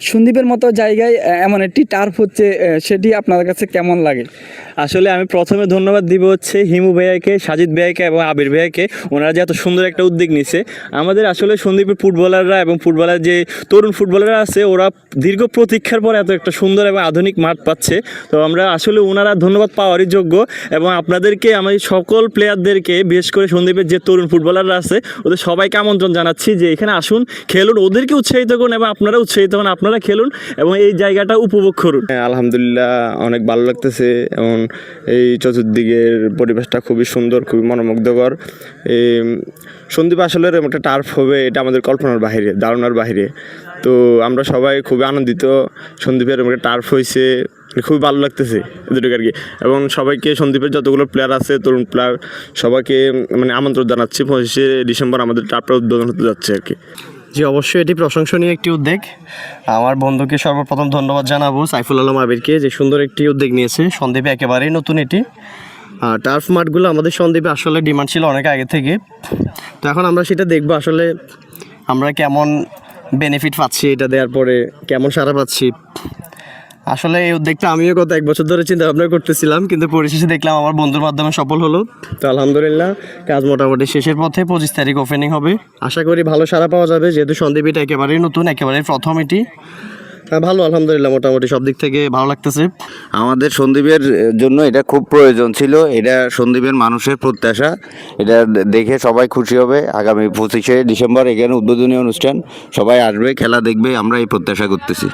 সন্দ্বীপের মতো জায়গায় এমন একটি টার্ফ হচ্ছে, সেটি আপনার কাছে কেমন লাগে? আসলে আমি প্রথমে ধন্যবাদ দিব হচ্ছে হিমু ভাইয়াকে, সাজিদ ভাইয়াকে এবং আবির ভাইয়াকে। ওনারা যে এত সুন্দর একটা উদ্যোগ নিছে। আমাদের আসলে সন্দ্বীপের ফুটবলাররা এবং ফুটবলার যে তরুণ ফুটবলাররা আছে, ওরা দীর্ঘ প্রতীক্ষার পর এত একটা সুন্দর এবং আধুনিক মাঠ পাচ্ছে। তো আমরা আসলে ওনারা ধন্যবাদ পাওয়ারই যোগ্য। এবং আপনাদেরকে, আমি সকল প্লেয়ারদেরকে, বিশেষ করে সন্দ্বীপের যে তরুণ ফুটবলাররা আছে, ওদের সবাইকে আমন্ত্রণ জানাচ্ছি যে এখানে আসুন, খেলুন, ওদেরকে উৎসাহিত করুন এবং আপনারা উৎসাহিত হন, আপনারা খেলুন এবং এই জায়গাটা উপভোগ করুন। আলহামদুলিল্লাহ অনেক ভালো লাগতেছে এবং এই চতুর্দিকের পরিবেশটা খুবই সুন্দর, খুবই মনোমুগ্ধকর। এই সন্দ্বীপ আসলে এরকম একটা টার্ফ হবে, এটা আমাদের কল্পনার বাহিরে, ধারণার বাহিরে। তো আমরা সবাই খুবই আনন্দিত, সন্দ্বীপের এরকম একটা টার্ফ হয়েছে, খুবই ভালো লাগতেছে এদেরকে আর কি। এবং সবাইকে, সন্দ্বীপের যতগুলো প্লেয়ার আছে, তরুণ প্লেয়ার, সবাইকে মানে আমন্ত্রণ জানাচ্ছি। 25শে ডিসেম্বর আমাদের টার্ফটা উদ্বোধন হতে যাচ্ছে আর কি। জি, অবশ্যই এটি প্রশংসনীয় একটি উদ্যোগ। আমার বন্ধুকে সর্বপ্রথম ধন্যবাদ জানাবো, সাইফুল আলম আবিরকে, যে সুন্দর একটি উদ্যোগ নিয়েছে। সন্দ্বীপে একেবারেই নতুন এটি। টার্ফ মাঠগুলো আমাদের সন্দ্বীপে আসলে ডিমান্ড ছিল অনেক আগে থেকে। তো এখন আমরা সেটা দেখবো আসলে আমরা কেমন বেনিফিট পাচ্ছি, এটা দেওয়ার পরে কেমন সাড়া পাচ্ছি। আসলে এই উদ্যোগটা আমিও গত 1 বছর ধরে চিন্তা ভাবনা করতেছিলাম, কিন্তু পরিশেষে দেখলাম আমার বন্ধুর মাধ্যমে সফল হলো। তো আলহামদুলিল্লাহ কাজ মোটামুটি শেষের পথে। 25 তারিখ ওপেনিং হবে, আশা করি ভালো সাড়া পাওয়া যাবে, যেহেতু সন্দ্বীপ এটা একেবারেই নতুন, একেবারেই প্রথম এটি। ভালো, আলহামদুলিল্লাহ মোটামুটি সব দিক থেকে ভালো লাগতেছে। আমাদের সন্দ্বীপের জন্য এটা খুব প্রয়োজন ছিল, এটা সন্দ্বীপের মানুষের প্রত্যাশা, এটা দেখে সবাই খুশি হবে। আগামী 25শে ডিসেম্বর এখানে উদ্বোধনী অনুষ্ঠান, সবাই আসবে, খেলা দেখবে, আমরা এই প্রত্যাশা করতেছি।